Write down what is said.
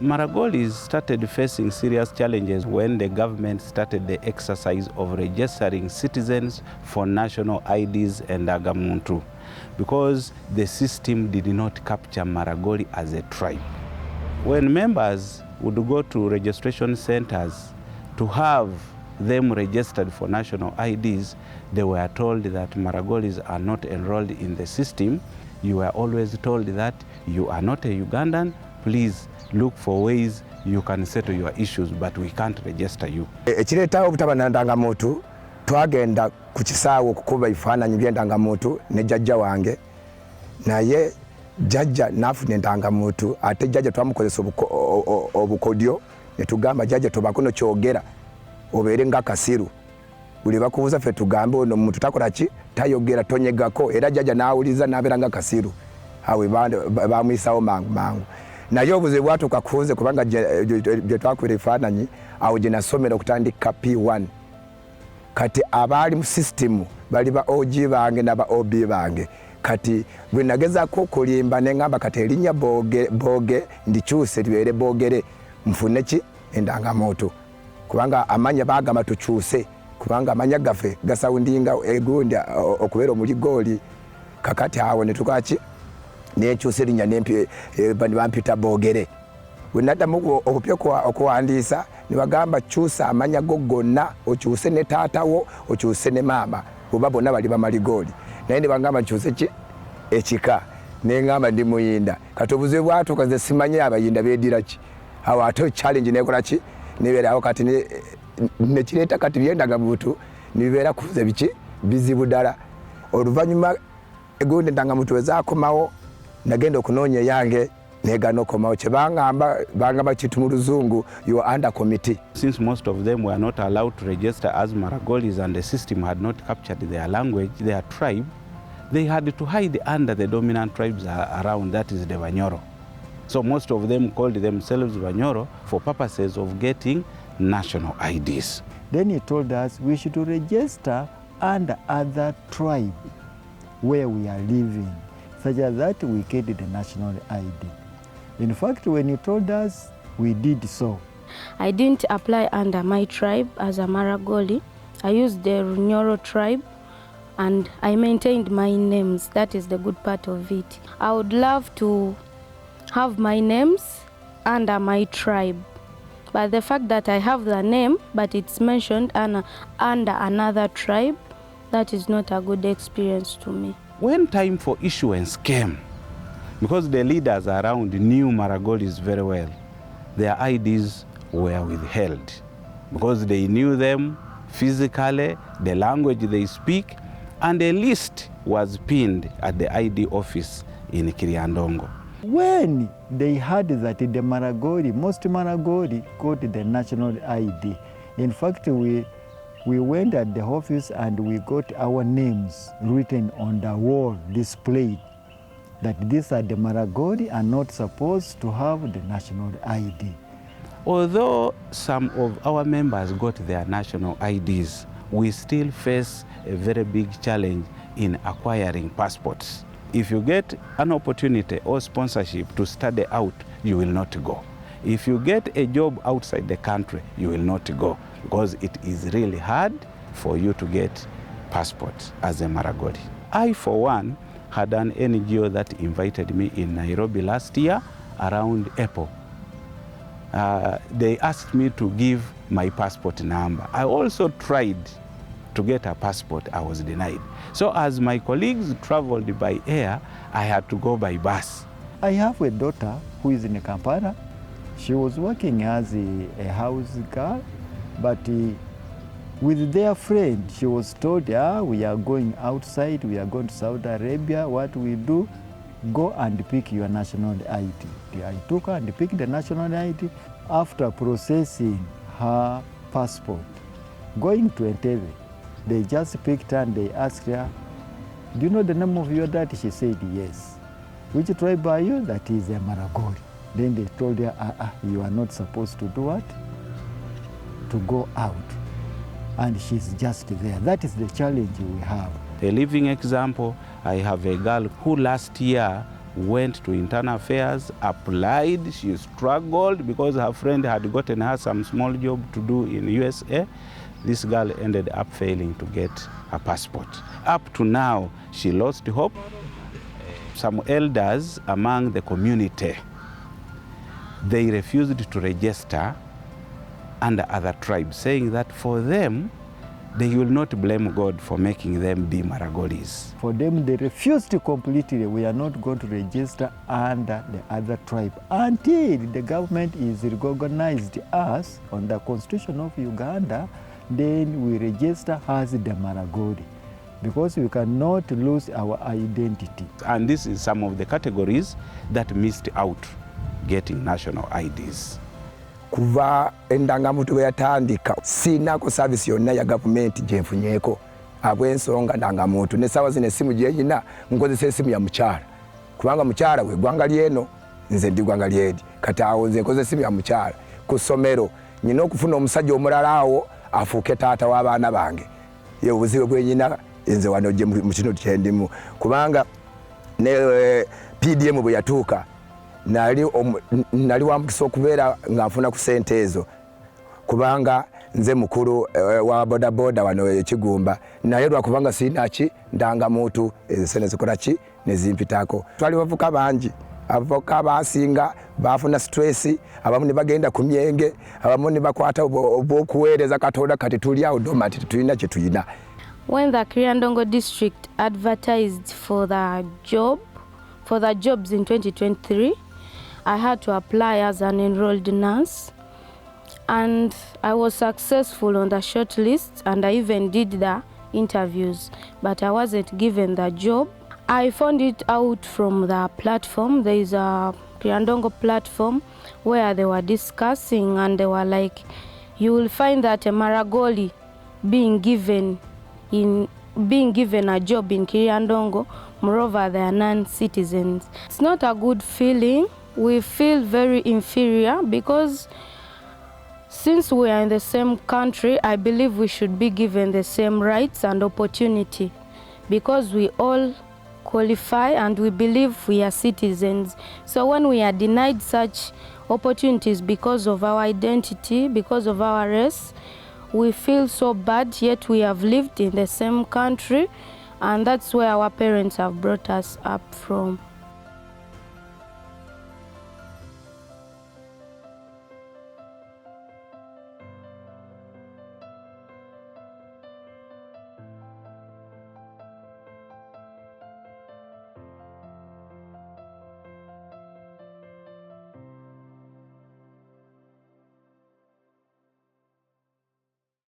Maragoli started facing serious challenges when the government started the exercise of registering citizens for national IDs and Ndaga Muntu, because the system did not capture Maragoli as a tribe. When members would go to registration centers to have them registered for national IDs, they were told that Maragolis are not enrolled in the system. You were always told that you are not a Ugandan, please look for ways you can settle your issues, but we can't register you. Ekiretawo obutaba na Ndaga Muntu, twagenda ku kisaawe okukuba ebifaananyi by'Endaga Muntu ne jjajja wange, naye jjajja n'afuna Ndaga Muntu, ate jjajja twamukozesa obukodyo ne tugamba jjajja tobako no kyogera obeere nga kasiru. Buli bakubuuza ffe tugambe ono muntu takola ki tayogera tonyegako, era jjajja n'awuliza n'abeera nga kasiru. Awe bamuyisaawo mangu. Naye obuzibu bwatuuka kunze kubanga gye twakwera ebifaananyi awo gye nasomera okutandika P1. Kati abaali mu system bali ba OG bange n'aba OB bange. Kati bwe nagezaako okulimba ne ngamba kati erinnya Booge ndikyuse libeere Boogere nfune ki Ndaga Muntu. Kubanga amanya baagamba tukyuse, kubanga amanya gaffe gasawundinga egundi okubeera omuligooli. Kakati awo ne tukaki nekyusa erinnya ne bampita Boogere. Bwe naddamu okupya okuwandiisa ne bagamba kyusa amanya go gonna, okyuse ne taatawo, okyuse ne maama, kuba bonna bali bamaligooli. Naye ne bagamba nkyuse ki ekika, ne ngamba ndi Muyinda. Kati obuzibu bwatuuka nze simanyi Abayinda beedira ki. Awo ate challenge nekola ki nebeerawo kati nekireeta kati by'Endaga Muntu nibibeera kuze biki bizibu ddala. Oluvannyuma egundi Ndaga Muntu ezaakomawo nagenda okunoonya yange negana okomawo kye bangamba kitu mu Luzungu you are under committee. Since most of them were not allowed to register as Maragolis and the system had not captured their language, their tribe, they had to hide under the dominant tribes around, that is the Banyoro. So most of them called themselves Banyoro for purposes of getting national IDs. Then he told us we should register under other tribe where we are living, such as that we get the national ID. In fact, when he told us, we did so. I didn't apply under my tribe as a Maragoli. I used the Runyoro tribe and I maintained my names. That is the good part of it. I would love to have my names under my tribe, but the fact that I have the name but it's mentioned under another tribe, that is not a good experience to me. When time for issuance came, because the leaders around knew Maragolis very well, their IDs were withheld because they knew them physically, the language they speak, and a list was pinned at the ID office in Kiriandongo. When they heard that the Maragoli, most Maragoli got the national ID, in fact we went at the office and we got our names written on the wall, displayed, that these are the Maragoli are not supposed to have the national ID. Although some of our members got their national IDs, we still face a very big challenge in acquiring passports. If you get an opportunity or sponsorship to study out, you will not go. If you get a job outside the country, you will not go, because it is really hard for you to get passports as a Maragoli. I, for one, had an NGO that invited me in Nairobi last year around April. They asked me to give my passport number. I also tried to get a passport. I was denied. So as my colleagues traveled by air, I had to go by bus. I have a daughter who is in Kampala. She was working as a house girl, but with their friend, she was told, we are going outside, we are going to Saudi Arabia. What we do, go and pick your national ID. I took her and picked the national ID. After processing her passport, going to Entebbe, they just picked her and they asked her, do you know the name of your dad? She said, yes. Which tribe are you? That is a Maragoli. Then they told her, you are not supposed to do what? To go out. And she's just there. That is the challenge we have. A living example, I have a girl who last year went to internal affairs, applied. She struggled because her friend had gotten her some small job to do in USA. This girl ended up failing to get her passport. Up to now, she lost hope. Some elders among the community, they refused to register under other tribes, saying that for them, they will not blame God for making them be Maragolis. For them, they refused to completely. We are not going to register under the other tribe until the government is recognized us on the Constitution of Uganda. Then we register as the Maragoli, because we cannot lose our identity. And this is some of the categories that missed out getting national IDs. Kuva Ndaga Muntu yatandika sinako service yonna ya government gyenfunyeko abwensonga Ndaga Muntu ne sawa zine simu gyeyina nkozesa esimu ya mukyala kubanga mukyala we gwanga lyeno nze ndi gwanga lyedi kataawo nze nkozesa esimu ya mukyala ku ssomero nyina okufuna omusajja omulala awo afuuke taata w'abaana bange ye obuzibu bwenyina nze wano gye mu kino kyendimu kubanga ne PDM bwe yatuuka nali wamukisa okubeera ng'anfuna ku ssente ezo kubanga nze mukulu wa bodaboda wano ekigumba naye lwakubanga sinaki Ndaga Muntu sente zikola ki ne zimpitako. Twali bavuka bangi, avoka basinga bafuna stress, abamu ne bagenda ku myenge, abamu ne bakwata obwokuweereza Katonda kati tuli awo doma ati tulina kye tulina. When the Kiryandongo district advertised for the jobs in 2023, I had to apply as an enrolled nurse, and I was successful on the short list, and I even did the interviews, but I wasn't given the job. I found it out from the platform. There is a Kiryandongo platform where they were discussing, and they were like, you will find that a Maragoli being given a job in Kiryandongo, moreover they are non-citizens. It's not a good feeling. We feel very inferior because since we are in the same country, I believe we should be given the same rights and opportunity because we all qualify and we believe we are citizens. So when we are denied such opportunities because of our identity, because of our race, we feel so bad, yet we have lived in the same country, and that's where our parents have brought us up from.